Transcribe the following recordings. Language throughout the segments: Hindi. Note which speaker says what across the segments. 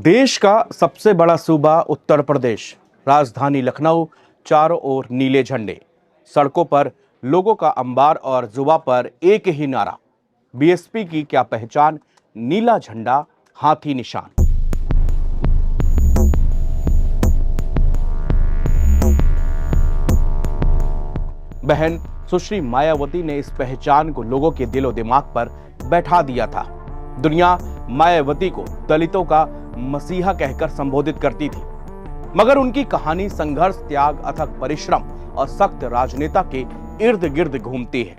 Speaker 1: देश का सबसे बड़ा सूबा उत्तर प्रदेश, राजधानी लखनऊ, चारों ओर नीले झंडे, सड़कों पर लोगों का अंबार और जुबा पर एक ही नारा, बीएसपी की क्या पहचान, नीला झंडा, हाथी निशान। बहन सुश्री मायावती ने इस पहचान को लोगों के दिलो दिमाग पर बैठा दिया था। दुनिया मायावती को दलितों का मसीहा कहकर संबोधित करती थी, मगर उनकी कहानी संघर्ष, त्याग, अथक परिश्रम और सख्त राजनेता के इर्द गिर्द घूमती है।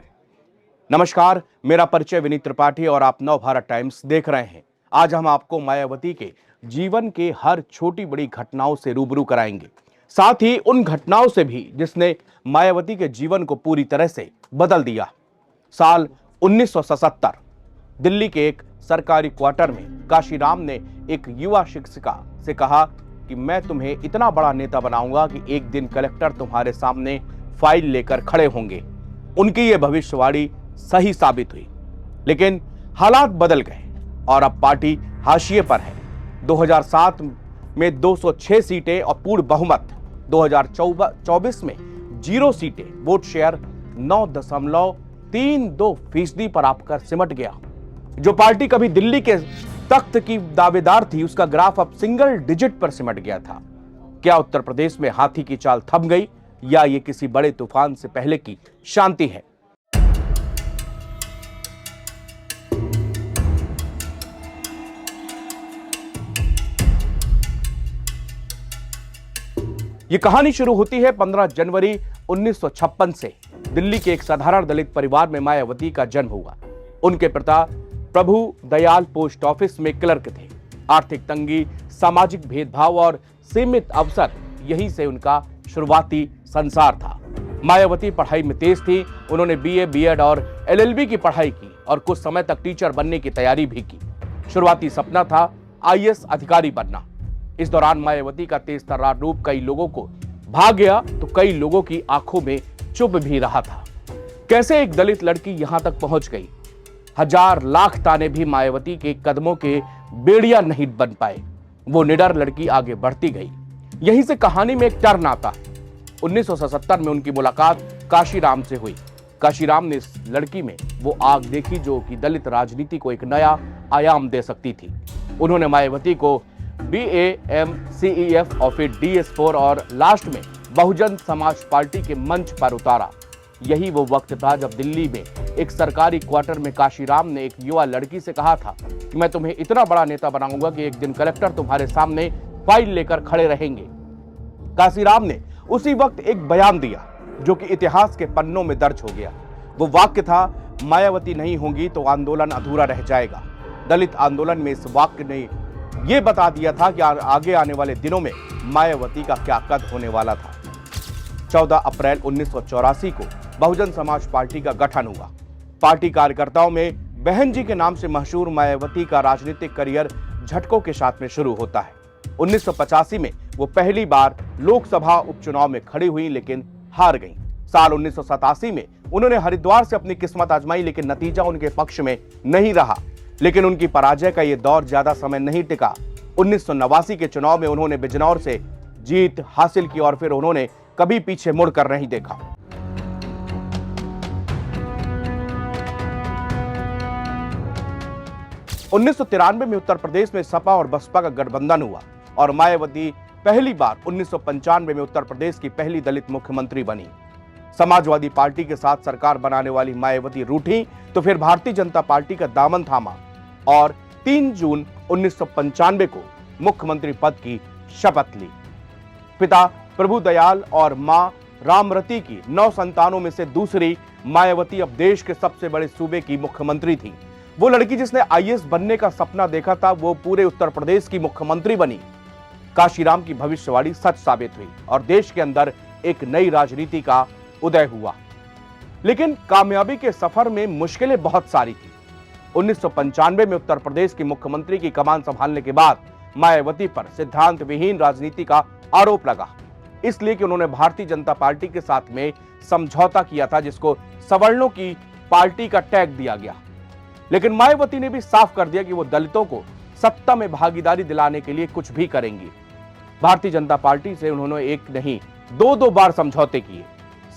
Speaker 1: नमस्कार, मेरा परिचय विनीत त्रिपाठी और आप नवभारत टाइम्स देख रहे हैं। आज हम आपको मायावती के जीवन के हर छोटी बड़ी घटनाओं से रूबरू कराएंगे, साथ ही उन घटनाओं से भी जिसने मायावती के जीवन को पूरी तरह से बदल दिया। साल 1977 दिल्ली के एक सरकारी क्वार्टर में काशीराम ने एक युवा शिक्षिका से कहा कि मैं तुम्हें इतना बड़ा नेता बनाऊंगा कि एक दिन कलेक्टर तुम्हारे सामने फाइल लेकर खड़े होंगे। उनकी यह भविष्यवाणी सही साबित हुई, लेकिन हालात बदल गए और अब पार्टी हाशिए पर है। 2007 में 206 सीटें और पूर्ण बहुमत, 2024 में 0 सीटें, वोट शेयर 9.32% पर आकर सिमट गया। जो पार्टी कभी दिल्ली के तख्त की दावेदार थी, उसका ग्राफ अब सिंगल डिजिट पर सिमट गया था। क्या उत्तर प्रदेश में हाथी की चाल थम गई या ये किसी बड़े तूफान से पहले की शांति है? ये कहानी शुरू होती है 15 जनवरी 1956 से। दिल्ली के एक साधारण दलित परिवार में मायावती का जन्म हुआ। उनके पिता प्रभु दयाल पोस्ट ऑफिस में क्लर्क थे। आर्थिक तंगी, सामाजिक भेदभाव और सीमित अवसर, यहीं से उनका शुरुआती संसार था। मायावती पढ़ाई में तेज थी। उन्होंने बीए, बीएड और एलएलबी की पढ़ाई की और कुछ समय तक टीचर बनने की तैयारी भी की। शुरुआती सपना था आईएएस अधिकारी बनना। इस दौरान मायावती का तेज तर्रार रूप कई लोगों को भा गया तो कई लोगों की आंखों में चुभ भी रहा था। कैसे एक दलित लड़की यहां तक पहुंच गई? हजार लाख ताने भी मायावती के कदमों के बेड़िया नहीं बन पाए। वो निडर लड़की आगे बढ़ती गई। यहीं से कहानी में एक टर्न आता है। 1977 में उनकी मुलाकात काशीराम से हुई। काशीराम ने इस लड़की में वो आग देखी जो कि दलित राजनीति को एक नया आयाम दे सकती थी। उन्होंने मायावती को BAMCEF और फिर DS4 और लास्ट में बहुजन समाज पार्टी के मंच पर उतारा। यही वो वक्त था जब दिल्ली में एक सरकारी क्वार्टर में काशीराम ने एक युवा लड़की से कहा था कि मैं तुम्हें इतना बड़ा नेता बनाऊंगा कि एक दिन कलेक्टर तुम्हारे सामने फाइल लेकर खड़े रहेंगे। काशीराम ने उसी वक्त एक बयान दिया जो कि इतिहास के पन्नों में दर्ज हो गया। वो वाक्य था, मायावती नहीं होंगी तो आंदोलन अधूरा रह जाएगा। दलित आंदोलन में इस वाक्य ने यह बता दिया था कि आगे आने वाले दिनों में मायावती का क्या कद होने वाला था। 14 अप्रैल 1984 को बहुजन समाज पार्टी का गठन हुआ। पार्टी कार्यकर्ताओं में बहन जी के नाम से मशहूर मायावती का राजनीतिक करियर झटकों के साथ में शुरू होता है। 1985 में वो पहली बार लोकसभा उपचुनाव में खड़ी हुई, लेकिन हार गईं। साल 1987 में उन्होंने हरिद्वार से अपनी किस्मत आजमाई, लेकिन नतीजा उनके पक्ष में नहीं रहा। लेकिन उनकी पराजय का यह दौर ज्यादा समय नहीं टिका। 1989 के चुनाव में उन्होंने बिजनौर से जीत हासिल की और फिर उन्होंने कभी पीछे मुड़कर नहीं देखा। 1993 में उत्तर प्रदेश में सपा और बसपा का गठबंधन हुआ और मायावती पहली बार 1995 में उत्तर प्रदेश की पहली दलित मुख्यमंत्री बनी। समाजवादी पार्टी के साथ सरकार बनाने वाली मायावती रूठी तो फिर भारतीय जनता पार्टी का दामन थामा और 3 जून 1995 को मुख्यमंत्री पद की शपथ ली। पिता प्रभु दयाल और मां रामरती की 9 संतानों में से दूसरी मायावती अब देश के सबसे बड़े सूबे की मुख्यमंत्री थी। वो लड़की जिसने आईएएस बनने का सपना देखा था, वो पूरे उत्तर प्रदेश की मुख्यमंत्री बनी। काशीराम की भविष्यवाणी सच साबित हुई और देश के अंदर एक नई राजनीति का उदय हुआ। लेकिन कामयाबी के सफर में मुश्किलें बहुत सारी थी। 1995 में उत्तर प्रदेश की मुख्यमंत्री की कमान संभालने के बाद मायावती पर सिद्धांत विहीन राजनीति का आरोप लगा, इसलिए कि उन्होंने भारतीय जनता पार्टी के साथ में समझौता किया था, जिसको सवर्णों की पार्टी का टैग दिया गया। लेकिन मायावती ने भी साफ कर दिया कि वो दलितों को सत्ता में भागीदारी दिलाने के लिए कुछ भी करेंगी। भारतीय जनता पार्टी से उन्होंने एक नहीं दो बार समझौते किए।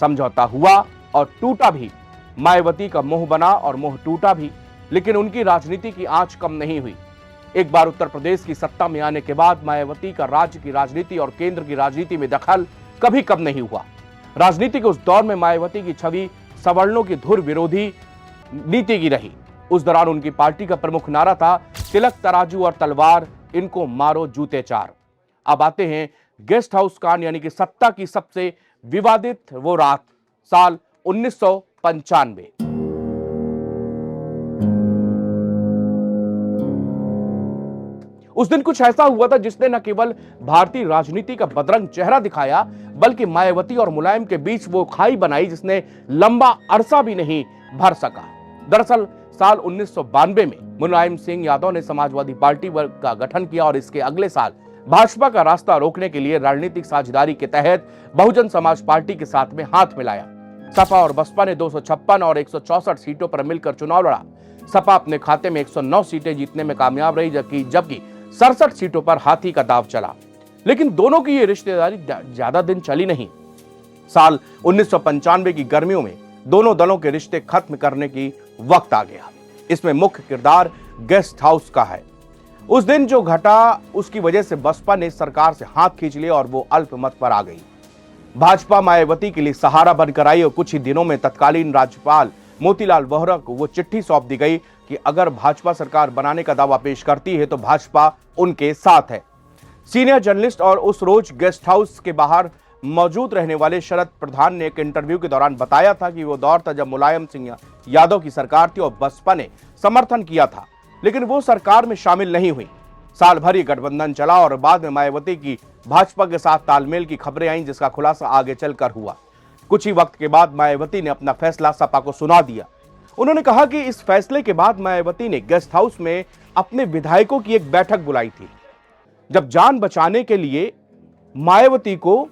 Speaker 1: समझौता हुआ और टूटा भी। मायावती का मोह बना और मोह टूटा भी, लेकिन उनकी राजनीति की आंच कम नहीं हुई। एक बार उत्तर प्रदेश की सत्ता में आने के बाद मायावती का राज्य की राजनीति और केंद्र की राजनीति में दखल कभी कम नहीं हुआ। राजनीति के उस दौर में मायावती की छवि सवर्णों की धुर विरोधी नीति की रही। उस दौरान उनकी पार्टी का प्रमुख नारा था, तिलक तराजू और तलवार, इनको मारो जूते चार। अब आते हैं गेस्ट हाउस कांड, यानी कि सत्ता की सबसे विवादित वो रात, साल 1995। उस दिन कुछ ऐसा हुआ था जिसने न केवल भारतीय राजनीति का बदरंग चेहरा दिखाया, बल्कि मायावती और मुलायम के बीच वो खाई बनाई जिसने लंबा अरसा भी नहीं भर सका। दरअसल साल 1992 में मुलायम सिंह यादव ने समाजवादी पार्टी का गठन किया और इसके अगले साल भाजपा का रास्ता रोकने के लिए रणनीतिक साझेदारी के तहत बहुजन समाज पार्टी के साथ में हाथ मिलाया। सपा और बसपा ने 256 और 164 सीटों पर मिलकर चुनाव लड़ा। सपा अपने खाते में 109 सीटें जीतने में कामयाब रही, जबकि 67 सीटों पर हाथी का दाव चला। लेकिन दोनों की ये रिश्तेदारी ज्यादा दिन चली नहीं। साल 1995 की गर्मियों में दोनों दलों के रिश्ते खत्म करने की वक्त आ गया। इसमें मुख्य किरदार गेस्ट हाउस का है। उस दिन जो घटा उसकी वजह से बसपा ने सरकार से हाथ खींच लिया और वो अल्पमत पर आ गई। भाजपा मायावती के लिए सहारा बनकर आई और कुछ ही दिनों में तत्कालीन राज्यपाल मोतीलाल वोहरा को वो चिट्ठी सौंप दी गई कि अगर भाजपा सरकार बनाने का दावा पेश करती है तो भाजपा उनके साथ है। सीनियर जर्नलिस्ट और उस रोज गेस्ट हाउस के बाहर मौजूद रहने वाले शरद प्रधान ने एक इंटरव्यू के दौरान बताया था कि वो दौर था जब मुलायम सिंह यादव की सरकार थी और बसपा ने समर्थन किया था, लेकिन वो सरकार में शामिल नहीं हुई। साल भर ये गठबंधन चला और बाद में मायावती की भाजपा के साथ तालमेल की खबरें आईं, जिसका खुलासा आगे चलकर हुआ। कुछ ही वक्त के बाद मायावती ने अपना फैसला सपा को सुना दिया। उन्होंने कहा कि इस फैसले के बाद मायावती ने गेस्ट हाउस में अपने विधायकों की एक बैठक बुलाई थी। जब जान बचाने के लिए मायावती को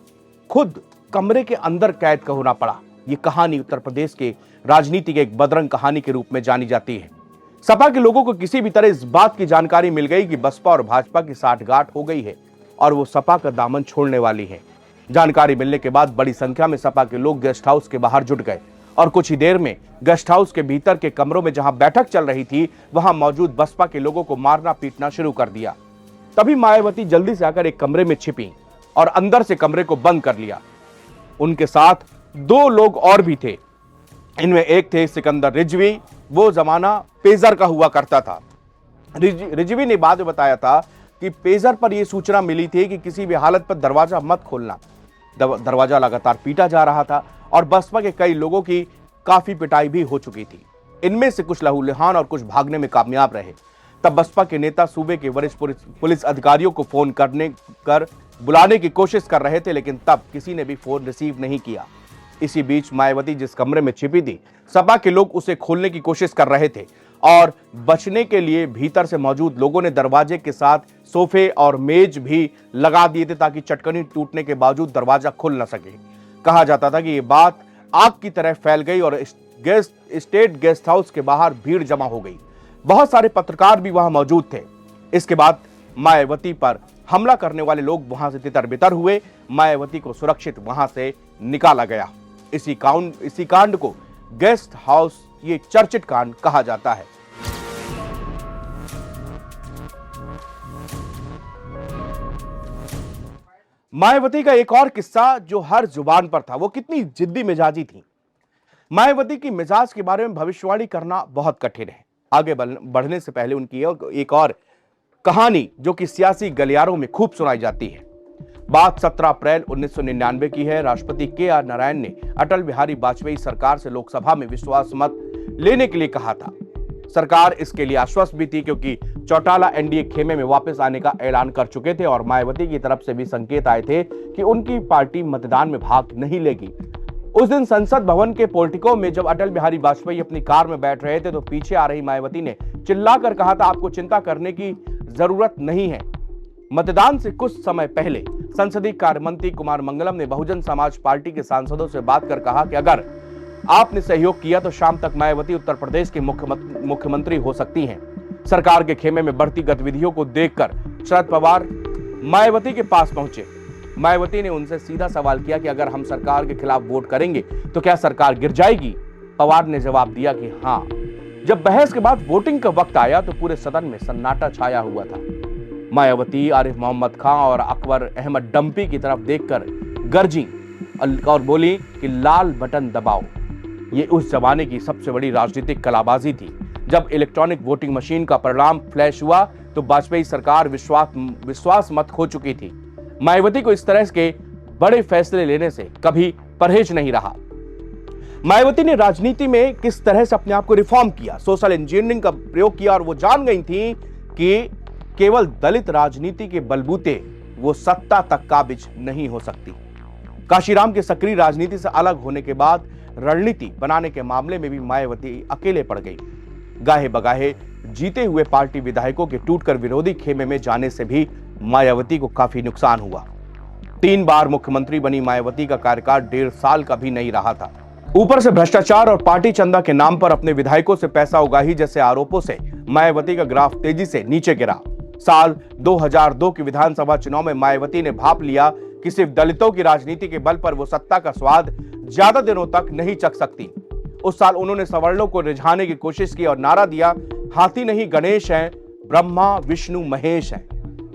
Speaker 1: खुद कमरे के अंदर कैद होना पड़ा। यह कहानी उत्तर प्रदेश के राजनीति के एक बदरंग कहानी के रूप में जानी जाती है। सपा के लोगों को किसी भी तरह इस बात की जानकारी मिल गई कि बसपा और भाजपा की साठगांठ हो गई है और वो सपा का दामन छोड़ने वाली है। जानकारी मिलने के बाद बड़ी संख्या में सपा के लोग गेस्ट हाउस के बाहर जुट गए और कुछ ही देर में गेस्ट हाउस के भीतर के कमरों में जहां बैठक चल रही थी वहां मौजूद बसपा के लोगों को मारना पीटना शुरू कर दिया। तभी मायावती जल्दी से आकर एक कमरे में छिपी और अंदर से कमरे को बंद कर लिया। उनके साथ 2 लोग और भी थे। इनमें एक थे सिकंदर रिजवी, वो जमाना पेजर का हुआ करता था। रिजवी ने बाद में बताया था कि पेजर पर यह सूचना मिली थी कि किसी भी हालत पर दरवाजा मत खोलना। दरवाजा लगातार पीटा जा रहा था और बसपा के कई लोगों की काफी पिटाई भी हो चुकी थी। इनमें से कुछ लहूलुहान और कुछ भागने में कामयाब रहे। तब बसपा के नेता सूबे के वरिष्ठ पुलिस अधिकारियों को फोन कर बुलाने की कोशिश कर रहे थे, लेकिन तब किसी ने भी फोन रिसीव नहीं किया। इसी बीच मायावती जिस कमरे में छिपी थी, सपा के लोग उसे खोलने की कोशिश कर रहे थे और बचने के लिए भीतर से मौजूद लोगों ने दरवाजे के साथ सोफे और मेज भी लगा दिए थे ताकि चटकनी टूटने के बावजूद दरवाजा खुल न सके। कहा जाता था कि ये बात आग की तरह फैल गई और स्टेट गेस्ट हाउस के बाहर भीड़ जमा हो गई। बहुत सारे पत्रकार भी वहां मौजूद थे। इसके बाद मायावती पर हमला करने वाले लोग वहां से तितर बितर हुए। मायावती को सुरक्षित वहां से निकाला गया। इसी कांड को गेस्ट हाउस ये चर्चित कांड कहा जाता है। मायावती का एक और किस्सा जो हर जुबान पर था, वो कितनी जिद्दी मिजाजी थी। मायावती की मिजाज के बारे में भविष्यवाणी करना बहुत कठिन है। आगे बढ़ने से पहले उनकी एक और कहानी जो कि सियासी गलियारों में खूब सुनाई जाती है। बात 17 अप्रैल 1999 की है। राष्ट्रपति के.आर. नारायण ने अटल बिहारी वाजपेयी सरकार से लोकसभा में विश्वास मत लेने के लिए कहा था। सरकार इसके लिए आश्वस्त भी थी क्योंकि चौटाला एनडीए खेमे में वापस आने का ऐलान कर चुके थे और मायावती की तरफ से भी संकेत आए थे कि उनकी पार्टी मतदान में भाग नहीं लेगी। उस दिन संसद भवन के पोर्टिको में जब अटल बिहारी वाजपेयी अपनी कार में बैठ रहे थे तो पीछे आ रही मायावती ने चिल्लाकर कहा था, आपको चिंता करने की जरूरत नहीं है। मतदान से कुछ समय पहले संसदीय कार्य मंत्री कुमार मंगलम ने बहुजन समाज पार्टी के सांसदों से बात कर कहा कि अगर आपने सहयोग किया तो शाम तक मायावती उत्तर प्रदेश के मुख्यमंत्री हो सकती हैं। सरकार के खेमे में बढ़ती गतिविधियों को देखकर शरद पवार मायावती के पास पहुंचे। मायावती ने उनसे सीधा सवाल किया कि अगर हम सरकार के खिलाफ वोट करेंगे तो क्या सरकार गिर जाएगी? पवार ने जवाब दिया कि हां। जब बहस के बाद वोटिंग का वक्त आया तो पूरे सदन में सन्नाटा छाया हुआ था। मायावती आरिफ मोहम्मद खां और अकबर अहमद डंपी की तरफ देखकर गर्जी और बोली कि लाल बटन दबाओ। ये उस जमाने की सबसे बड़ी राजनीतिक कलाबाजी थी। जब इलेक्ट्रॉनिक वोटिंग मशीन का परिणाम फ्लैश हुआ तो वाजपेयी सरकार विश्वास मत खो चुकी थी। मायावती को इस तरह के बड़े फैसले लेने से कभी परहेज नहीं रहा। मायावती ने राजनीति में किस तरह से अपने आप को रिफॉर्म किया, सोशल इंजीनियरिंग का प्रयोग किया और वो जान गई थी कि केवल दलित राजनीति के बलबूते वो सत्ता तक काबिज नहीं हो सकती। काशीराम के सक्रिय राजनीति से अलग होने के बाद रणनीति बनाने के मामले में भी मायावती अकेले पड़ गई। गाहे बगाहे जीते हुए पार्टी विधायकों के टूटकर विरोधी खेमे में जाने से भी मायावती को काफी नुकसान हुआ। 3 बार मुख्यमंत्री बनी मायावती का कार्यकाल 1.5 साल का भी नहीं रहा था। ऊपर से भ्रष्टाचार और पार्टी चंदा के नाम पर अपने विधायकों से पैसा उगाही जैसे आरोपों से मायावती का ग्राफ तेजी से नीचे गिरा। साल 2002 के विधानसभा चुनाव में मायावती ने भांप लिया कि सिर्फ दलितों की राजनीति के बल पर वो सत्ता का स्वाद ज्यादा दिनों तक नहीं चख सकती। उस साल उन्होंने सवर्णों को रिझाने की कोशिश की और नारा दिया, हाथी नहीं गणेश हैं, ब्रह्मा विष्णु महेश हैं।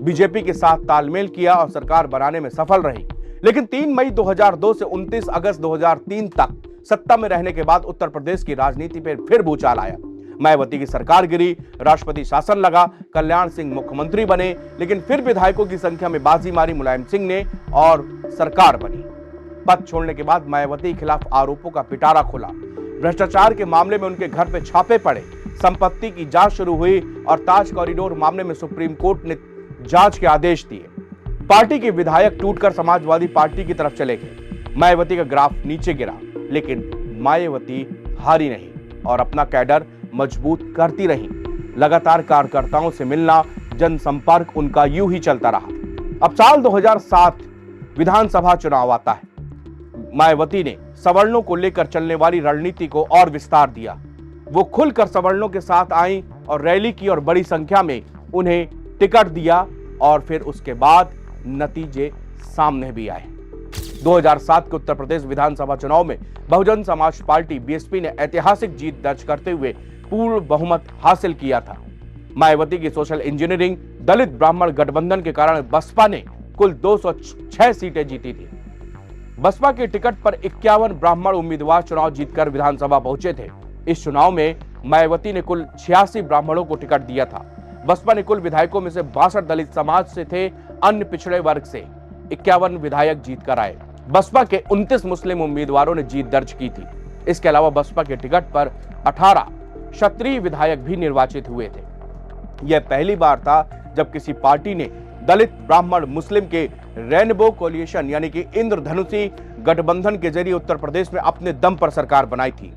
Speaker 1: बीजेपी के साथ तालमेल किया और सरकार बनाने में सफल रही। लेकिन 3 मई 2002 से 29 अगस्त 2003 तक सत्ता में रहने के बाद उत्तर प्रदेश की राजनीति पर फिर भूचाल आया। मायावती की सरकार गिरी, राष्ट्रपति शासन लगा, कल्याण सिंह मुख्यमंत्री बने, लेकिन फिर विधायकों की संख्या में बाजी मारी मुलायम सिंह ने और सरकार बनी। पद छोड़ने के बाद मायावती के खिलाफ आरोपों का पिटारा खुला। भ्रष्टाचार के मामले में उनके घर पे छापे पड़े, संपत्ति की जांच शुरू हुई और ताज कॉरिडोर मामले में सुप्रीम कोर्ट ने जांच के आदेश दिए। पार्टी के विधायक टूटकर समाजवादी पार्टी की तरफ चले गए। मायावती का ग्राफ नीचे गिरा, लेकिन मायावती हारी नहीं और अपना कैडर मजबूत करती रही। लगातार कार्यकर्ताओं से मिलना, जनसंपर्क उनका यूं ही चलता रहा। अब साल 2007 विधानसभा चुनाव आता है। मायावती ने सवर्णों को लेकर चलने वाली रणनीति को और विस्तार दिया। वो खुलकर सवर्णों के साथ आई और रैली की और बड़ी संख्या में उन्हें टिकट दिया और फिर उसके बाद नतीजे सामने भी आए। 2007 के उत्तर प्रदेश विधानसभा चुनाव में बहुजन समाज पार्टी बीएसपी ने ऐतिहासिक जीत दर्ज करते हुए पूर्ण बहुमत हासिल किया था। मायावती की सोशल इंजीनियरिंग दलित ब्राह्मण गठबंधन के कारण बसपा ने कुल 206 सीटें जीती थी। बसपा के टिकट पर 51 ब्राह्मण उम्मीदवार चुनाव जीतकर विधानसभा पहुंचे थे। इस चुनाव में मायावती ने कुल 86 ब्राह्मणों को टिकट दिया था। बसपा ने कुल विधायकों में से 62 दलित समाज से थे, अन्य पिछड़े वर्ग से 51 विधायक जीतकर आए। बसपा के 29 मुस्लिम उम्मीदवारों ने जीत दर्ज की थी। इसके अलावा बसपा के टिकट पर 18 क्षत्रिय विधायक भी निर्वाचित हुए थे। यह पहली बार था जब किसी पार्टी ने दलित ब्राह्मण मुस्लिम के रेनबो कोलिएशन यानी कि इंद्रधनुषी गठबंधन के जरिए उत्तर प्रदेश में अपने दम पर सरकार बनाई थी।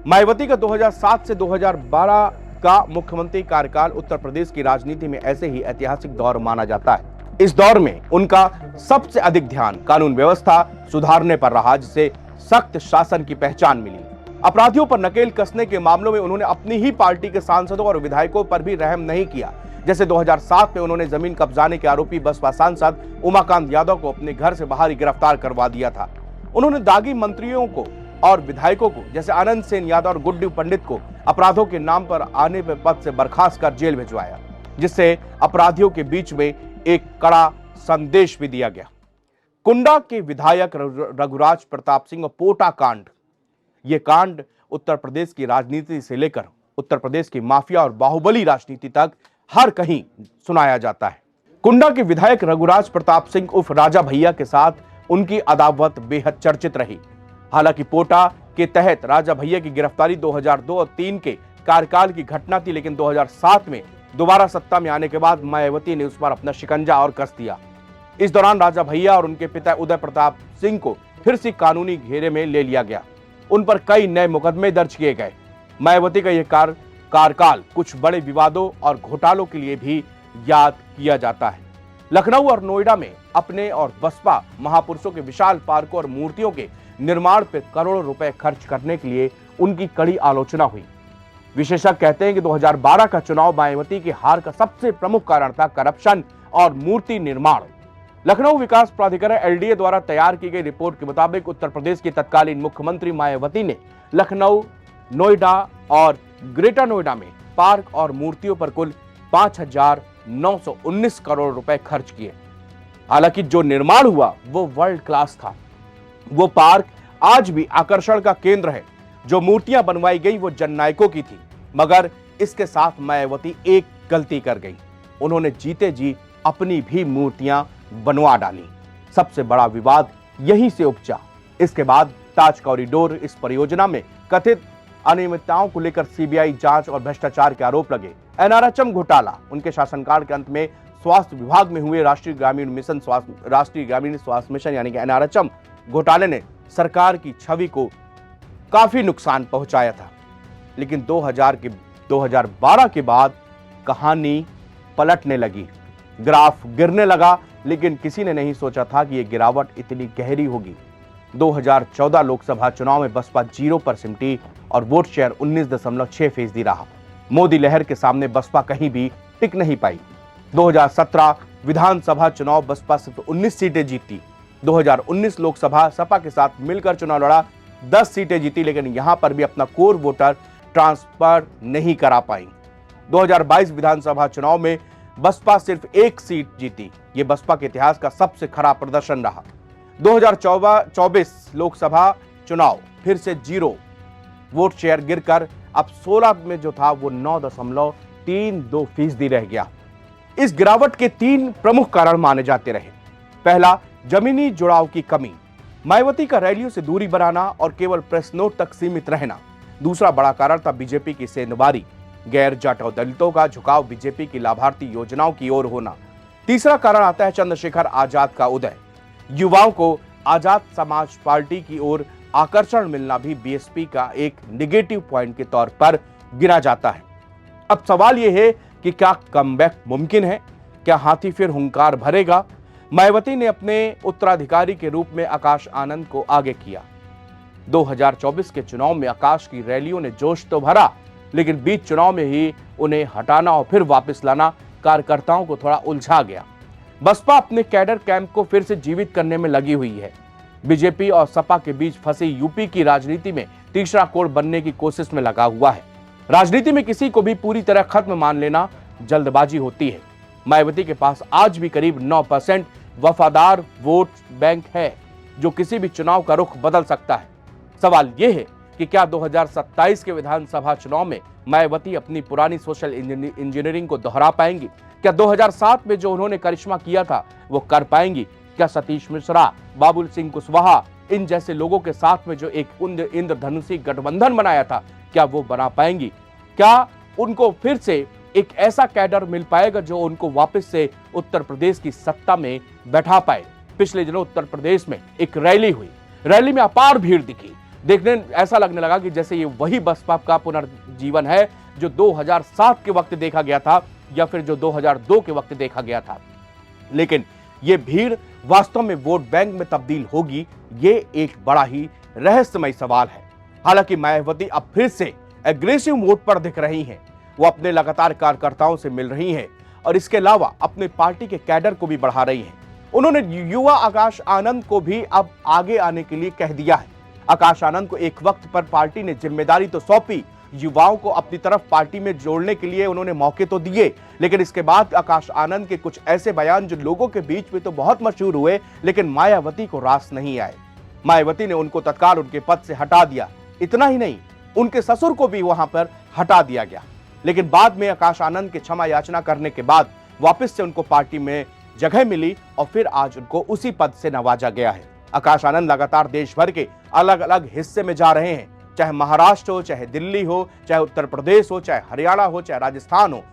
Speaker 1: मायावती का 2007 से 2012 का मुख्यमंत्री कार्यकाल उत्तर प्रदेश की राजनीति में ऐसे ही ऐतिहासिक दौर माना जाता है। इस दौर में उनका सबसे अधिक ध्यान कानून व्यवस्था सुधारने पर रहा, जिसे सख्त शासन की पहचान मिली। अपराधियों पर नकेल कसने के मामलों में उन्होंने अपनी ही पार्टी के सांसदों और विधायकों पर भी रहम नहीं किया। जैसे 2007 में उन्होंने जमीन कब्जाने के आरोपी बसपा सांसद उमाकांत यादव को अपने घर से बाहर ही गिरफ्तार करवा दिया था। उन्होंने दागी मंत्रियों को और विधायकों को जैसे आनंद सेन यादव और गुड्डू पंडित को अपराधों के नाम पर आने पर पद से बर्खास्त कर जेल भिजवाया, जिससे अपराधियों के बीच में एक कड़ा संदेश भी दिया गया। कुंडा के विधायक रघुराज प्रताप सिंह और पोटा कांड, ये कांड उत्तर प्रदेश की राजनीति से लेकर उत्तर प्रदेश की माफिया और बाहुबली राजनीति तक हर कहीं सुनाया जाता है। कुंडा के विधायक रघुराज प्रताप सिंह उर्फ राजा भैया के साथ उनकी अदावत बेहद चर्चित रही। हालांकि पोटा के तहत राजा भैया की गिरफ्तारी 2002 और 2003 के कार्यकाल की घटना थी, लेकिन 2007 में दोबारा सत्ता में आने के बाद मायावती ने उस पर अपना शिकंजा और कस दिया। इस दौरान राजा भैया और उनके पिता उदय प्रताप सिंह को फिर से कानूनी घेरे में ले लिया गया। उन पर कई नए मुकदमे दर्ज किए गए। मायावती का यह कार्यकाल कुछ बड़े विवादों और घोटालों के लिए भी याद किया जाता है। लखनऊ और नोएडा में अपने और बसपा महापुरुषों के विशाल पार्कों और मूर्तियों के निर्माण पर करोड़ों रुपए खर्च करने के लिए उनकी कड़ी आलोचना हुई। विशेषज्ञ कहते हैं कि 2012 का चुनाव मायावती की हार का सबसे प्रमुख कारण था करप्शन और मूर्ति निर्माण। लखनऊ विकास प्राधिकरण एलडीए द्वारा तैयार की गई रिपोर्ट के मुताबिक उत्तर प्रदेश की तत्कालीन मुख्यमंत्री मायावती ने लखनऊ, नोएडा और ग्रेटर नोएडा में पार्क और मूर्तियों पर कुल 5,919 करोड़ रुपए खर्च किए। हालांकि जो निर्माण हुआ वो वर्ल्ड क्लास था। वो पार्क आज भी आकर्षण का केंद्र है। जो मूर्तियां बनवाई गई वो जननायकों की थी, मगर इसके साथ मायावती एक गलती कर गई। उन्होंने जीते जी अपनी भी मूर्तियां बनवा डाली। सबसे बड़ा विवाद यहीं से उपजा। इसके बाद ताज कॉरिडोर इस परियोजना में कथित अनियमितताओं को लेकर सीबीआई जांच और भ्रष्टाचार के आरोप लगे। एनआरएचएम घोटाला, उनके शासनकाल के अंत में स्वास्थ्य विभाग में हुए राष्ट्रीय ग्रामीण स्वास्थ्य मिशन यानी कि एनआरएचएम घोटाले ने सरकार की छवि को काफी नुकसान पहुंचाया था। लेकिन 2012 के बाद कहानी पलटने लगी। ग्राफ गिरने लगा, लेकिन किसी ने नहीं सोचा था कि यह गिरावट इतनी गहरी होगी। 2014 लोकसभा चुनाव में बसपा 0 पर सिमटी और वोट शेयर 19.6% रहा। मोदी लहर के सामने बसपा कहीं भी टिक नहीं पाई। 2017 विधानसभा चुनाव बसपा सिर्फ 19 सीटें जीती। 2019 लोकसभा सपा के साथ मिलकर चुनाव लड़ा, 10 सीटें जीती, लेकिन यहां पर भी अपना कोर वोटर ट्रांसफर नहीं करा पाई। 2022 विधानसभा चुनाव में बसपा सिर्फ 1 सीट जीती। यह बसपा के इतिहास का सबसे खराब प्रदर्शन रहा। 2024 लोकसभा चुनाव फिर से 0 वोट शेयर गिरकर अब 16 में जो था वो 9.32% रह गया। इस गिरावट के 3 प्रमुख कारण माने जाते रहे। पहला, जमीनी जुड़ाव की कमी। मायावती का रैलियों से दूरी बनाना और केवल प्रेस नोट तक सीमित रहना। दूसरा बड़ा कारण था बीजेपी की सेंधमारी, गैर जाटव दलितों का झुकाव बीजेपी की लाभार्थी योजनाओं की ओर होना। तीसरा कारण आता है चंद्रशेखर आजाद का उदय। युवाओं को आजाद समाज पार्टी की ओर आकर्षण मिलना भी बीएसपी का एक नेगेटिव पॉइंट के तौर पर गिना जाता है। अब सवाल यह है कि क्या कमबैक मुमकिन है? क्या हाथी फिर हुंकार भरेगा? मायावती ने अपने उत्तराधिकारी के रूप में आकाश आनंद को आगे किया। 2024 के चुनाव में आकाश की रैलियों ने जोश तो भरा, लेकिन बीच चुनाव में ही उन्हें हटाना और फिर वापस लाना कार्यकर्ताओं को थोड़ा उलझा गया। बसपा अपने कैडर कैंप को फिर से जीवित करने में लगी हुई है। बीजेपी और सपा के बीच फंसी यूपी की राजनीति में तीसरा कोण बनने की कोशिश में लगा हुआ है। राजनीति में किसी को भी पूरी तरह खत्म मान लेना जल्दबाजी होती है। मायावती के पास आज भी करीब 9% वफादार वोट बैंक है, जो किसी भी चुनाव का रुख बदल सकता है। सवाल यह है कि क्या 2027 के विधानसभा चुनाव में मायावती अपनी पुरानी सोशल इंजीनियरिंग को दोहरा पाएंगी? क्या 2007 में जो उन्होंने करिश्मा किया था वो कर पाएंगी? क्या सतीश मिश्रा, बाबुल सिंह कुशवाहा, इन जैसे लोगों के साथ में जो एक इंद्रधनुषी गठबंधन बनाया था, क्या वो बना पाएंगी? क्या उनको फिर से एक ऐसा कैडर मिल पाएगा जो उनको वापस से उत्तर प्रदेश की सत्ता में बैठा पाए? पिछले दिनों उत्तर प्रदेश में एक रैली हुई। रैली में अपार भीड़ दिखी। देखने ऐसा लगने लगा कि जैसे ये वही बसपा का पुनर्जीवन है जो 2007 के वक्त देखा गया था या फिर जो 2002 के वक्त देखा गया था। लेकिन ये भीड़ वास्तव में वोट बैंक में तब्दील होगी, ये एक बड़ा ही रहस्यमय सवाल है। हालांकि मायावती अब फिर से एग्रेसिव मोड पर दिख रही हैं। वो अपने लगातार कार्यकर्ताओं से मिल रही हैं और इसके अलावा अपने पार्टी के कैडर को भी बढ़ा रही हैं। उन्होंने युवा आकाश आनंद को भी अब आगे आने के लिए कह दिया है। आकाश आनंद को एक वक्त पर पार्टी ने जिम्मेदारी तो सौंपी, युवाओं को अपनी तरफ पार्टी में जोड़ने के लिए उन्होंने मौके तो दिए, लेकिन इसके बाद आकाश आनंद के कुछ ऐसे बयान जो लोगों के बीच में तो बहुत मशहूर हुए, लेकिन मायावती को रास नहीं आए। मायावती ने उनको तत्काल उनके पद से हटा दिया। इतना ही नहीं, उनके ससुर को भी वहां पर हटा दिया गया। लेकिन बाद में आकाश आनंद के क्षमा याचना करने के बाद वापस से उनको पार्टी में जगह मिली और फिर आज उनको उसी पद से नवाजा गया है। आकाश आनंद लगातार देश भर के अलग अलग हिस्से में जा रहे हैं, चाहे महाराष्ट्र हो, चाहे दिल्ली हो, चाहे उत्तर प्रदेश हो, चाहे हरियाणा हो, चाहे राजस्थान हो।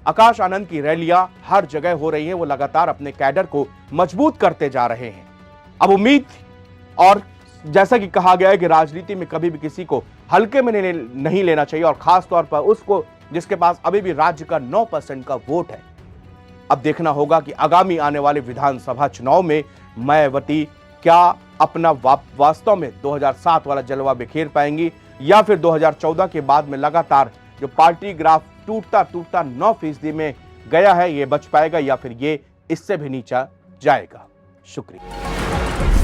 Speaker 1: आकाश आनंद की रैलियां हर जगह हो रही है। वो लगातार अपने कैडर को मजबूत करते जा रहे हैं। अब उम्मीद, और जैसा कि कहा गया है कि राजनीति में कभी भी किसी को हल्के में नहीं लेना चाहिए, और खास तौर पर उसको जिसके पास अभी भी राज्य का 9% का वोट है। अब देखना होगा कि आगामी आने वाले विधानसभा चुनाव में मायावती क्या अपना वास्तव में 2007 वाला जलवा बिखेर पाएंगी या फिर 2014 के बाद में लगातार जो पार्टी ग्राफ टूटता टूटता 9% में गया है, ये बच पाएगा या फिर ये इससे भी नीचा जाएगा। शुक्रिया।